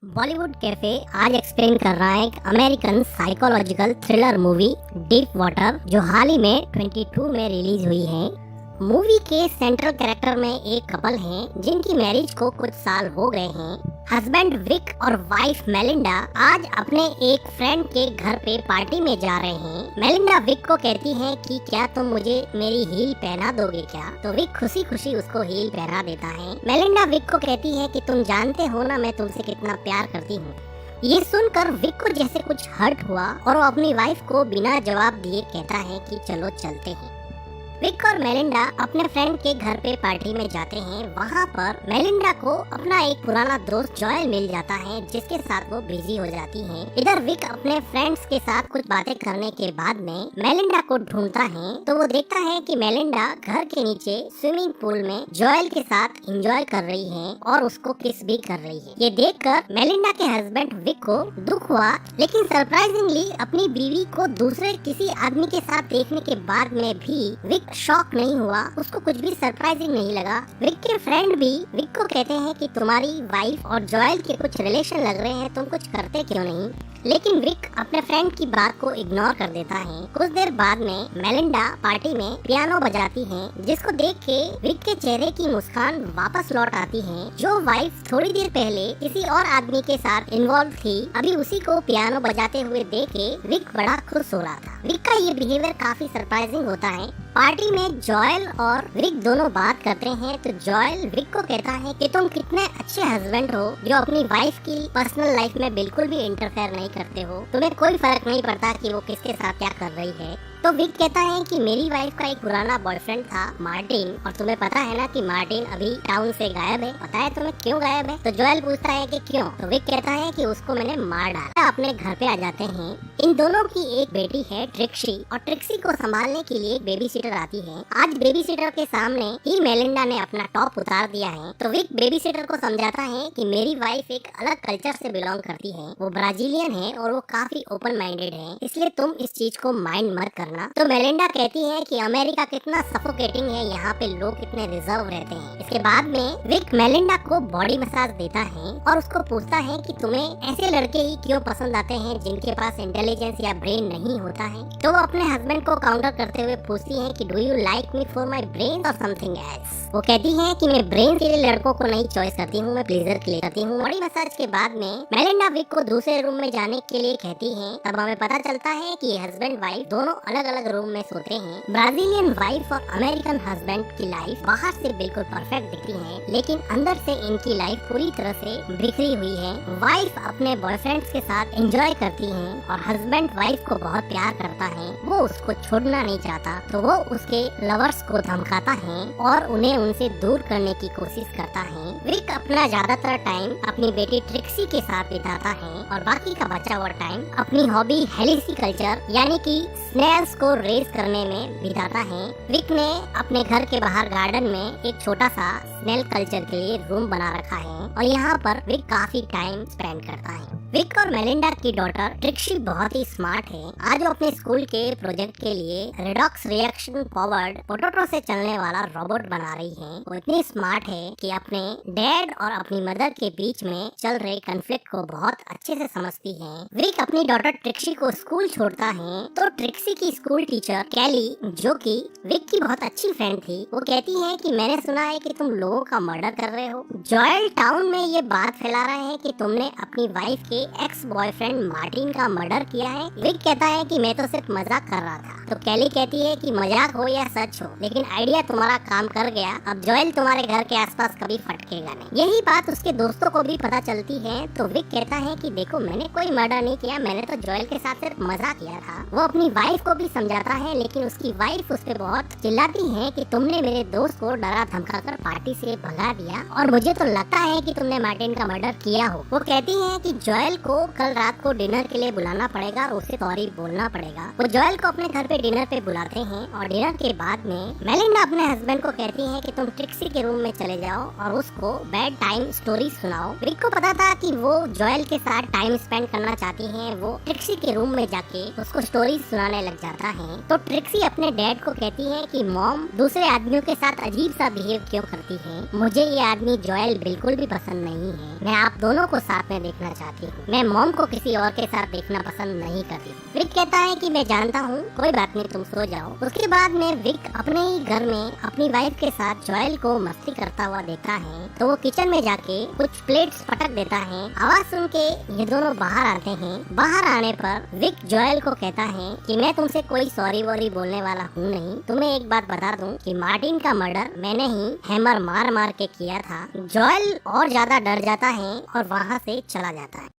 Bollywood cafe आज explain कर रहा है एक American psychological thriller movie deep water जो हाल ही में 22 में रिलीज हुई है। मूवी के सेंट्रल कैरेक्टर में एक कपल हैं जिनकी मैरिज को कुछ साल हो गए हैं। हस्बैंड विक और वाइफ मेलिंडा आज अपने एक फ्रेंड के घर पे पार्टी में जा रहे हैं। मेलिंडा विक को कहती है कि क्या तुम मुझे मेरी हील पहना दोगे क्या, तो विक खुशी खुशी उसको हील पहना देता है। मेलिंडा विक को कहती है कि तुम जानते हो ना मैं तुमसे कितना प्यार करती हूँ। ये सुनकर विक को जैसे कुछ हर्ट हुआ और वो अपनी वाइफ को बिना जवाब दिए कहता है कि चलो चलते हैं। विक और मेलिंडा अपने फ्रेंड के घर पे पार्टी में जाते हैं। वहाँ पर मेलिंडा को अपना एक पुराना दोस्त जॉयल मिल जाता है जिसके साथ वो बिजी हो जाती है। इधर विक अपने फ्रेंड्स के साथ कुछ बातें करने के बाद में मेलिंडा को ढूंढता है तो वो देखता है कि मेलिंडा घर के नीचे स्विमिंग पूल में जॉयल के साथ एंजॉय कर रही है और उसको किस भी कर रही है। ये देखकर मेलिंडा के हस्बैंड विक को दुख हुआ, लेकिन सरप्राइजिंगली अपनी बीवी को दूसरे किसी आदमी के साथ देखने के बाद में भी विक शॉक नहीं हुआ, उसको कुछ भी सरप्राइजिंग नहीं लगा। विक के फ्रेंड भी विक को कहते हैं कि तुम्हारी वाइफ और जॉयल के कुछ रिलेशन लग रहे हैं, तुम कुछ करते क्यों नहीं। लेकिन विक अपने फ्रेंड की बात को इग्नोर कर देता है। कुछ देर बाद में मेलिंडा पार्टी में पियानो बजाती है जिसको देख के विक के चेहरे की मुस्कान वापस लौट आती है। जो वाइफ थोड़ी देर पहले किसी और आदमी के साथ इन्वॉल्व थी, अभी उसी को पियानो बजाते हुए देख के विक बड़ा खुश हो रहा था। विक का ये बिहेवियर काफी सरप्राइजिंग होता है। पार्टी में जॉयल और विक दोनों बात करते हैं तो जॉयल विक को कहता है कि तुम कितने अच्छे हस्बैंड हो जो अपनी वाइफ की पर्सनल लाइफ में बिल्कुल भी इंटरफेयर नहीं करते हो, तुम्हें कोई फर्क नहीं पड़ता कि वो किसके साथ क्या कर रही है। तो विक कहता है कि मेरी वाइफ का एक पुराना बॉयफ्रेंड था मार्टिन, और तुम्हें पता है ना कि मार्टिन अभी टाउन से गायब है। पता है तुम्हें क्यों गायब है? तो जॉयल पूछता है कि क्यों, तो विक कहता है कि उसको मैंने मार डाला। अपने घर पे आ जाते हैं। इन दोनों की एक बेटी है ट्रिक्सी, और ट्रिक्सी को संभालने के लिए एक बेबी सीटर आती है। आज बेबी सीटर के सामने ही मेलिंडा ने अपना टॉप उतार दिया है। तो विक बेबी सीटर को समझाता है कि मेरी वाइफ एक अलग कल्चर से बिलोंग करती है, वो ब्राजीलियन है और वो काफी ओपन माइंडेड है, इसलिए तुम इस चीज को माइंड मत करना। तो मेलिंडा कहती है कि अमेरिका कितना सफोकेटिंग है, यहाँ पे लोग कितने रिजर्व रहते हैं। इसके बाद में विक मेलिंडा को बॉडी मसाज देता है और उसको पूछता है कि तुम्हें ऐसे लड़के ही क्यों पसंद आते हैं जिनके पास इंटेलिजेंस या ब्रेन नहीं होता है। तो वो अपने हस्बैंड को काउंटर करते हुए पूछती है कि do you like me for my brain और समथिंग एल्स। वो कहती है कि मैं ब्रेन के लिए लड़कों को नहीं चॉइस करती हूँ, मैं प्लेजर के लिए करती हूँ। बॉडी मसाज के बाद में मेलिंडा विक को दूसरे रूम में जाने के लिए कहती है। तब हमें पता चलता है कि हस्बैंड वाइफ दोनों अलग अलग रूम में सोते हैं। ब्राजीलियन वाइफ और अमेरिकन हस्बैंड की लाइफ बाहर से बिल्कुल परफेक्ट दिखती है, लेकिन अंदर से इनकी लाइफ पूरी तरह से बिखरी हुई है। वाइफ अपने बॉयफ्रेंड्स के साथ एंजॉय करती है और हस्बैंड वाइफ को बहुत प्यार करता है, वो उसको छोड़ना नहीं चाहता, तो वो उसके लवर्स को धमकाता है और उन्हें उनसे दूर करने की कोशिश करता है। विक अपना ज्यादातर टाइम अपनी बेटी ट्रिक्सी के साथ बिताता है और बाकी का बचा हुआ टाइम अपनी हॉबी हेलिसिकल्चर यानी कि स्नेल्स को रेस करने में बिताता है। विक ने अपने घर के बाहर गार्डन में एक छोटा सा स्नेल कल्चर के लिए रूम बना रखा है और यहाँ पर विक काफी टाइम स्पेंड करता है। विक और मेलिंडा की डॉटर ट्रिक्सी बहुत ही स्मार्ट है। आज वो अपने स्कूल के प्रोजेक्ट के लिए रेडॉक्स रिएक्शन फॉरवर्ड पोटैटो से चलने वाला रोबोट बना रही है। वो इतनी स्मार्ट है कि अपने डैड और अपनी मदर के बीच में चल रहे कॉन्फ्लिक्ट को बहुत अच्छे से समझती है। विक अपनी डॉटर ट्रिक्सी को स्कूल छोड़ता है तो ट्रिक्सी की स्कूल टीचर कैली, जो कि विक की बहुत अच्छी फ्रेंड थी, वो कहती है कि मैंने सुना है कि तुम लोगों का मर्डर कर रहे हो। जॉयल टाउन में ये बात फैला रहे हैं कि तुमने अपनी वाइफ के एक्स बॉयफ्रेंड मार्टिन का मर्डर किया है। विक कहता है कि मैं तो सिर्फ मजाक कर रहा था। तो कैली कहती है कि मजाक हो या सच हो, लेकिन आइडिया तुम्हारा काम कर गया, अब जॉयल तुम्हारे घर के आसपास कभी फटकेगा नहीं। यही बात उसके दोस्तों को भी पता चलती है। तो विक कहता है कि देखो मैंने कोई मर्डर नहीं किया, मैंने तो जॉयल के साथ सिर्फ मजाक किया था। वो अपनी वाइफ को भी समझाता है, लेकिन उसकी वाइफ उस पे बहुत चिल्लाती है कि तुमने मेरे दोस्त को डरा धमका कर पार्टी से भगा दिया और मुझे तो लगता है कि तुमने मार्टिन का मर्डर किया हो। वो कहती है कि जॉयल को कल रात को डिनर के लिए बुलाना पड़ेगा और उसे सॉरी बोलना पड़ेगा। वो जॉयल को अपने घर पे डिनर पे बुलाते हैं और डिनर के बाद में मेलिंडा अपने हस्बैंड को कहती है कि तुम ट्रिक्सी के रूम में चले जाओ और उसको बेड टाइम स्टोरी सुनाओ। विक को पता था कि वो जोएल के साथ टाइम स्पेंड करना चाहती है। वो ट्रिक्सी के रूम में जाके उसको स्टोरी सुनाने लग जाता है। तो ट्रिक्सी अपने डैड को कहती है कि मॉम दूसरे आदमियों के साथ अजीब सा बिहेव क्यों करती है, मुझे ये आदमी जोएल बिल्कुल भी पसंद नहीं है, मैं आप दोनों को साथ में देखना चाहती हूँ, मैं मॉम को किसी और के साथ देखना पसंद नहीं करती। विक कहता है कि मैं जानता हूँ, कोई बात नहीं, तुम सो जाओ। उसके बाद में विक अपने ही घर में अपनी वाइफ के साथ जोएल को मस्ती करता हुआ देखता है। तो वो किचन में जाके कुछ प्लेट्स पटक देता है। आवाज सुन के ये दोनों बाहर आते हैं। बाहर आने पर विक जोएल को कहता है कि मैं तुमसे कोई सॉरी वॉरी बोलने वाला हूँ नहीं। तुम्हें एक बात बता दूं कि मार्टिन का मर्डर मैंने ही हैमर मार मार के किया था। जोएल और ज्यादा डर जाता है और वहाँ से चला जाता है।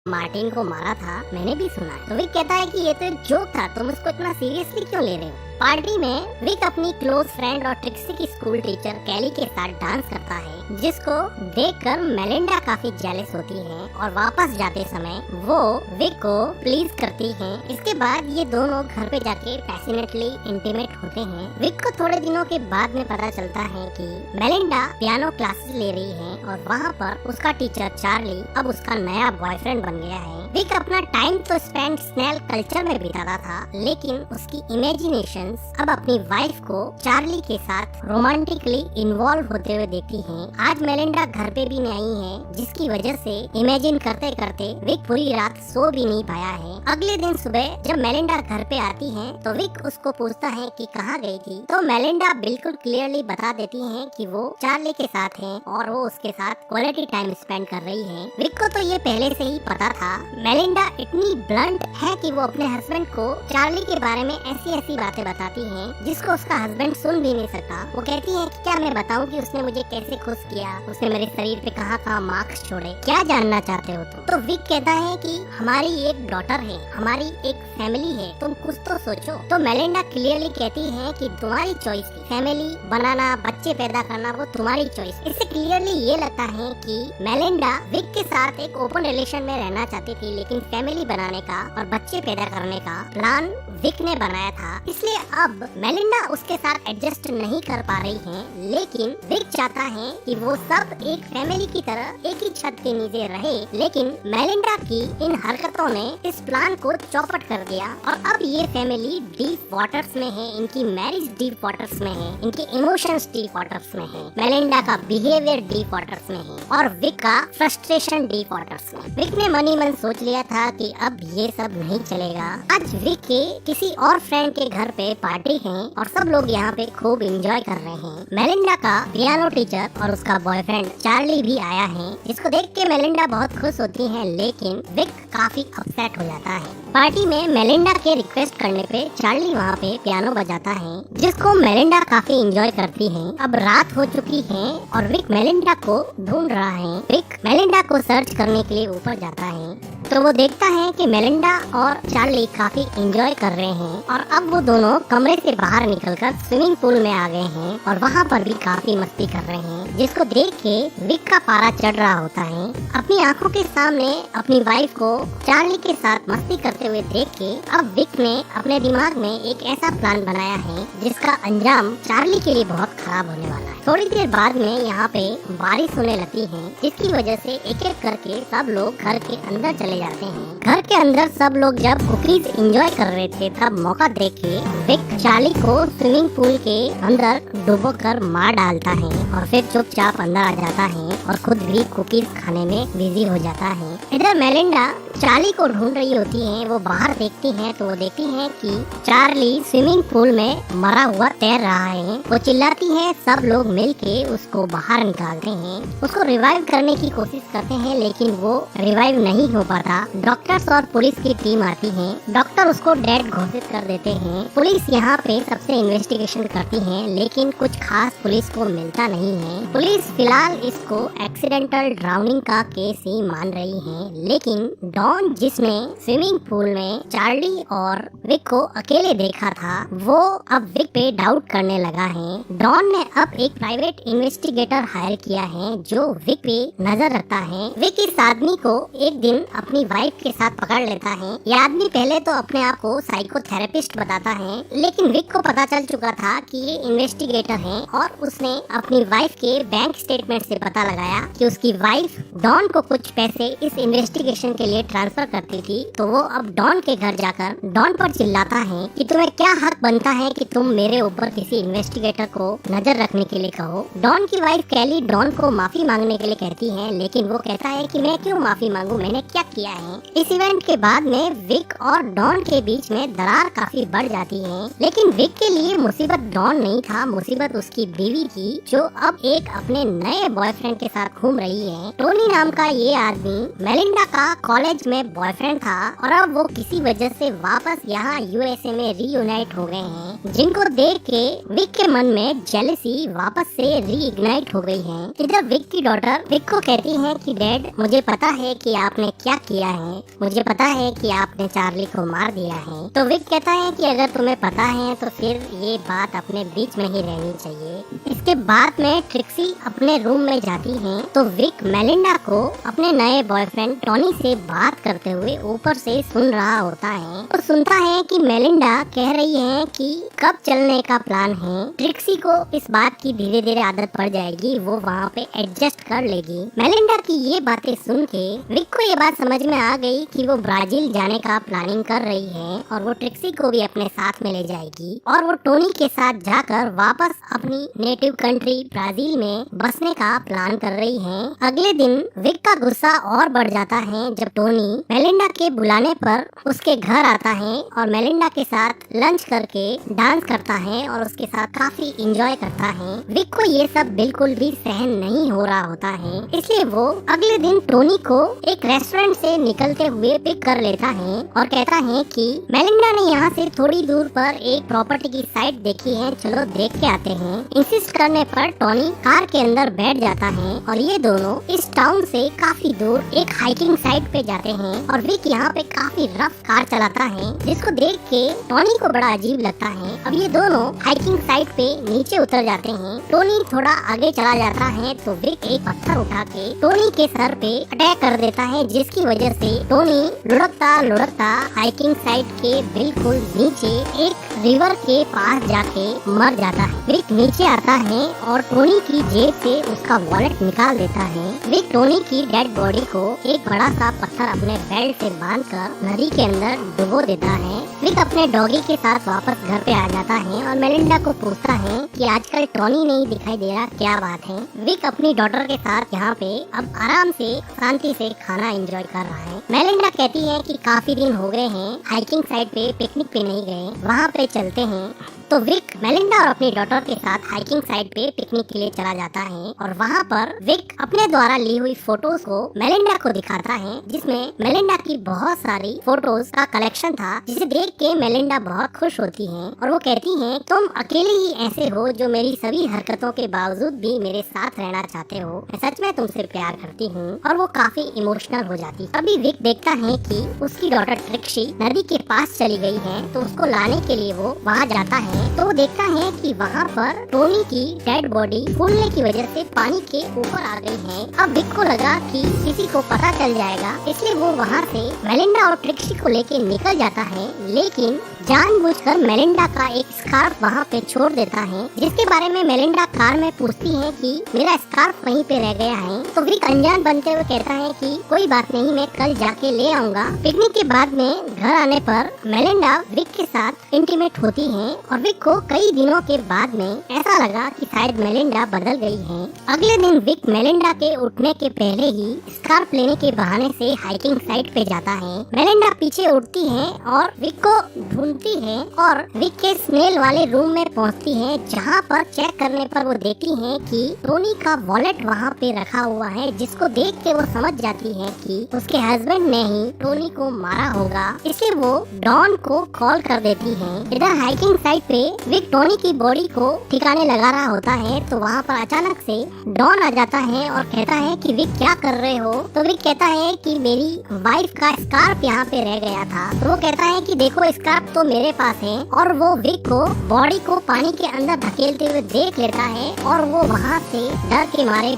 मार्टिन को मारा था मैंने भी सुना है। तो विक कहता है कि ये तो एक जोक था, तुम इसको इतना सीरियसली क्यों ले रहे हो। पार्टी में विक अपनी क्लोज फ्रेंड और ट्रिक्सी की स्कूल टीचर कैली के साथ डांस करता है, जिसको देखकर मेलिंडा काफी जेलस होती है और वापस जाते समय वो विक को प्लीज करती है। इसके बाद ये दोनों घर पे जाके पैशनेटली इंटीमेट होते हैं। विक को थोड़े दिनों के बाद में पता चलता है कि मेलिंडा पियानो क्लासेस ले रही है और वहाँ पर उसका टीचर चार्ली अब उसका नया बॉयफ्रेंड बन गया है। विक अपना टाइम तो स्पेंड स्नेल कल्चर में बिताता था, लेकिन उसकी इमेजिनेशन अब अपनी वाइफ को चार्ली के साथ रोमांटिकली इन्वॉल्व होते हुए देखती हैं। आज मेलिंडा घर पे भी नहीं है, जिसकी वजह से इमेजिन करते करते विक पूरी रात सो भी नहीं पाया है। अगले दिन सुबह जब मेलिंडा घर पे आती है तो विक उसको पूछता है कि कहाँ गई थी। तो मेलिंडा बिल्कुल क्लियरली बता देती है कि वो चार्ली के साथ है और वो उसके साथ क्वालिटी टाइम स्पेंड कर रही है। विक को तो ये पहले से ही पता था। मेलिंडा इतनी ब्लंट है कि वो अपने हस्बैंड को चार्ली के बारे में ऐसी ऐसी बातें बताती है जिसको उसका हस्बैंड सुन भी नहीं सकता। वो कहती है कि क्या मैं बताऊं कि उसने मुझे कैसे खुश किया, उसने मेरे शरीर पे कहाँ कहाँ मार्क्स छोड़े, क्या जानना चाहते हो तुम। तो विक कहता है कि हमारी एक डॉटर है, हमारी एक फैमिली है, तुम कुछ तो सोचो। तो मेलिंडा क्लियरली कहती है कि तुम्हारी चॉइस थी, फैमिली बनाना, बच्चे पैदा करना वो तुम्हारी चॉइस। इससे क्लियरली ये लगता है कि मेलिंडा विक के साथ एक ओपन रिलेशन में रहना चाहती थी, लेकिन फैमिली बनाने का और बच्चे पैदा करने का प्लान विक ने बनाया था। इसलिए अब मेलिंडा उसके साथ एडजस्ट नहीं कर पा रही है, लेकिन विक चाहता है कि वो सब एक फैमिली की तरह एक ही छत के नीचे रहे। लेकिन मेलिंडा की इन हरकतों ने इस प्लान को चौपट कर दिया और अब ये फैमिली डीप वाटर्स में है, इनकी मैरिज डीप वाटर्स में है, इनके इमोशंस डीप वाटर्स में है, मेलिंडा का बिहेवियर डीप वाटर्स में है और विक का फ्रस्ट्रेशन डीप वाटर्स में। विक ने मनी मन सोच लिया था कि अब ये सब नहीं चलेगा। आज विक के किसी और फ्रेंड के घर पे पार्टी है और सब लोग यहाँ पे खूब एंजॉय कर रहे हैं। मेलिंडा का पियानो टीचर और उसका बॉयफ्रेंड चार्ली भी आया है, जिसको देख के मेलिंडा बहुत खुश होती है, लेकिन विक काफी अपसेट हो जाता है। पार्टी में मेलिंडा के रिक्वेस्ट करने पे चार्ली वहाँ पे पियानो बजाता है, जिसको मेलिंडा काफी एंजॉय करती है। अब रात हो चुकी है और विक मेलिंडा को ढूंढ रहा है। विक मेलिंडा को सर्च करने के लिए ऊपर जाता है तो वो देखता है कि मेलिंडा और चार्ली काफी एंजॉय कर रहे हैं और अब वो दोनों कमरे से बाहर निकलकर स्विमिंग पूल में आ गए हैं और वहाँ पर भी काफी मस्ती कर रहे हैं, जिसको देख के विक का पारा चढ़ रहा होता है। अपनी आंखों के सामने अपनी वाइफ को चार्ली के साथ मस्ती करते हुए देख के अब विक ने अपने दिमाग में एक ऐसा प्लान बनाया है जिसका अंजाम चार्ली के लिए बहुत खराब होने वाला है। थोड़ी देर बाद में यहाँ पे बारिश होने लगती है, जिसकी वजह से एक एक करके सब लोग घर के अंदर चले जाते हैं। घर के अंदर सब लोग जब कुकीज एंजॉय कर रहे थे तब मौका देख के विक चार्ली को स्विमिंग पूल के अंदर डुबो कर मार डालता है और फिर चुपचाप अंदर आ जाता है और खुद भी कुकीज खाने में बिजी हो जाता है। इधर मेलिंडा चार्ली को ढूंढ रही होती है। वो बाहर देखती है तो वो देखती है कि चार्ली स्विमिंग पूल में मरा हुआ तैर रहा है। वो चिल्लाती है, सब लोग मिलके उसको बाहर निकालते हैं, उसको रिवाइव करने की कोशिश करते हैं, लेकिन वो रिवाइव नहीं हो पाता। डॉक्टर्स और पुलिस की टीम आती है। डॉक्टर उसको डेड घोषित कर देते हैं। पुलिस यहाँ पे सबसे इन्वेस्टिगेशन करती है, लेकिन कुछ खास पुलिस को मिलता नहीं है। पुलिस फिलहाल इसको एक्सीडेंटल ड्राउनिंग का केस ही मान रही है, लेकिन डॉन जिसने स्विमिंग पूल में चार्ली और विक को अकेले देखा था, वो अब विक पे डाउट करने लगा है। डॉन ने अब एक प्राइवेट इन्वेस्टिगेटर हायर किया है जो विक पे नजर रखता है। विक इस आदमी को एक दिन अपनी वाइफ के साथ पकड़ लेता है। यह आदमी पहले तो अपने आप को साइकोथेरेपिस्ट बताता है, लेकिन विक को पता चल चुका था कि ये इन्वेस्टिगेटर है और उसने अपनी वाइफ के बैंक स्टेटमेंट से पता लगाया कि उसकी वाइफ डॉन को कुछ पैसे इस इन्वेस्टिगेशन के लिए ट्रांसफर करती थी। तो वो अब डॉन के घर जाकर डॉन पर चिल्लाता है कि तुम्हें क्या हक बनता है कि तुम मेरे ऊपर किसी इन्वेस्टिगेटर को नजर रखने के लिए कहो। डॉन की वाइफ कैली डॉन को माफी मांगने के लिए कहती है, लेकिन वो कहता है कि मैं क्यों माफी मांगू, मैंने क्या किया है। इस इवेंट के बाद में विक और डॉन के बीच में दरार काफी बढ़ जाती है, लेकिन विक के लिए मुसीबत डॉन नहीं था, मुसीबत उसकी बीवी थी जो अब एक अपने नए बॉयफ्रेंड के साथ घूम रही है। टोनी नाम का ये आदमी मेलिंडा का कॉलेज में बॉयफ्रेंड था और अब वो किसी वजह से वापस यहाँ यूएसए में रीयूनाइट हो गए हैं, जिनको देख के विक के मन में जेलसी वापस से रीइग्नाइट हो गई है। इधर विक की डॉटर विक को कहती है कि डैड, मुझे पता है कि आपने क्या किया है, मुझे पता है कि आपने चार्ली को मार दिया है। तो विक कहता है कि अगर तुम्हें पता है तो फिर ये बात अपने बीच में ही रहनी चाहिए। इसके बाद में ट्रिक्सी अपने रूम में जाती है तो विक मेलिंडा को अपने नए बॉयफ्रेंड टॉनी से बात करते हुए ऊपर से सुन रहा होता है और सुनता है कि मेलिंडा कह रही है कि कब चलने का प्लान है। ट्रिक्सी को इस बात की धीरे धीरे आदत पड़ जाएगी, वो वहाँ पे एडजस्ट कर लेगी। मेलिंडा की ये बातें सुन के विक को ये बात समझ में आ गई कि वो ब्राजील जाने का प्लानिंग कर रही है और वो ट्रिक्सी को भी अपने साथ में ले जाएगी और वो टोनी के साथ जाकर वापस अपनी नेटिव कंट्री ब्राजील में बसने का प्लान कर रही है। अगले दिन विक का गुस्सा और बढ़ जाता है जब टोनी मेलिंडा के बुलाने पर उसके घर आता है और मेलिंडा के साथ लंच करके डांस करता है और उसके साथ काफी इंजॉय करता है। विक को ये सब बिल्कुल भी सहन नहीं हो रहा होता है, इसलिए वो अगले दिन टोनी को एक रेस्टोरेंट से निकलते हुए पिक कर लेता है और कहता है कि मेलिंडा ने यहाँ से थोड़ी दूर पर एक प्रॉपर्टी की साइट देखी है, चलो देख के आते हैं। इंसिस्ट करने पर टोनी कार के अंदर बैठ जाता है और ये दोनों इस टाउन से काफी दूर एक हाइकिंग साइट पे जाते हैं और विक यहाँ पे काफी रफ कार चलाता है, जिसको देख के टोनी को बड़ा अजीब लगता है। अब ये दोनों हाइकिंग साइट पे नीचे उतर जाते हैं। टोनी थोड़ा आगे चला जाता है तो विक एक पत्थर उठा के टोनी के सर पे अटैक कर देता है, जिसकी वजह से टोनी लुढ़कता लुढ़कता हाइकिंग साइट के बिल्कुल नीचे एक रिवर के पास जाके मर जाता है। विक नीचे आता है और टोनी की जेब से उसका वॉलेट निकाल देता है। विक टोनी की डेड बॉडी को एक बड़ा सा पत्थर अपने बेल्ट से बांधकर नदी के अंदर डुबो देता है। विक अपने डॉगी के साथ वापस घर पे आ जाता है और मेलिंडा को पूछता है कि आजकल टोनी नहीं दिखाई दे रहा, क्या बात है। विक अपनी डॉटर के साथ यहाँ पे अब आराम से शांति से खाना एंजॉय कर रहा है। मेलिंडा कहती है कि काफी दिन हो गए हैं हाइकिंग साइट पे पिकनिक पे नहीं गए, वहाँ पे चलते हैं। तो विक मेलिंडा और अपनी डॉटर के साथ हाइकिंग साइट पे पिकनिक के लिए चला जाता है और वहाँ पर विक अपने द्वारा ली हुई फोटोज को मेलिंडा को दिखाता है, जिसमें मेलिंडा की बहुत सारी फोटोज का कलेक्शन था, जिसे देख के मेलिंडा बहुत खुश होती है और वो कहती है तुम अकेले ही ऐसे हो जो मेरी सभी हरकतों के बावजूद भी मेरे साथ रहना चाहते हो, मैं सच में तुमसे प्यार करती हूँ। और वो काफी इमोशनल हो जाती। अभी विक देखता है कि उसकी डॉटर ट्रिक्सी नदी के पास चली गई है, तो उसको लाने के लिए वो वहाँ जाता है तो वो देखता है कि वहाँ पर टोनी की डेड बॉडी फूलने की वजह से पानी के ऊपर आ गई है। अब विक को लगा कि किसी को पता चल जाएगा, इसलिए वो वहाँ से मेलिंडा और ट्रिक्सी को लेके निकल जाता है, लेकिन जानबूझकर मेलिंडा का एक स्कार्फ वहाँ पे छोड़ देता है, जिसके बारे में मेलिंडा कार में पूछती है कि मेरा स्कार्फ वहीं पे रह गया है। तो विक अनजान बनते हुए कहता है कि कोई बात नहीं, मैं कल जाके ले आऊंगा। पिकनिक के बाद में घर आने पर मेलिंडा विक के साथ इंटीमेट होती है और विक को कई दिनों के बाद में ऐसा लगा कि शायद मेलिंडा बदल गई है। अगले दिन विक मेलिंडा के उठने के पहले ही स्कार्फ लेने के बहाने से हाइकिंग साइट पे जाता है। मेलिंडा पीछे उठती है और विक को ढूंढती है और विक के स्मेल वाले रूम में पहुंचती है, जहां पर चेक करने पर वो देखती है कि टोनी का वॉलेट वहां पे रखा हुआ है, जिसको देख के वो समझ जाती है कि उसके हस्बैंड ने ही टोनी को मारा होगा, इसलिए वो डॉन को कॉल कर देती है। इधर हाइकिंग साइट पे विक टोनी की बॉडी को ठिकाने लगा रहा होता है, तो वहाँ पर अचानक से डॉन आ जाता है और कहता है कि विक क्या कर रहे हो। तो विक कहता है कि मेरी वाइफ का स्कार्फ यहाँ पे रह गया था। तो वो कहता है कि देखो स्कार्फ तो मेरे पास है और वो विक को बॉडी को पानी के अंदर धकेलते हुए देख लेता है और वो वहाँ से डर के मारे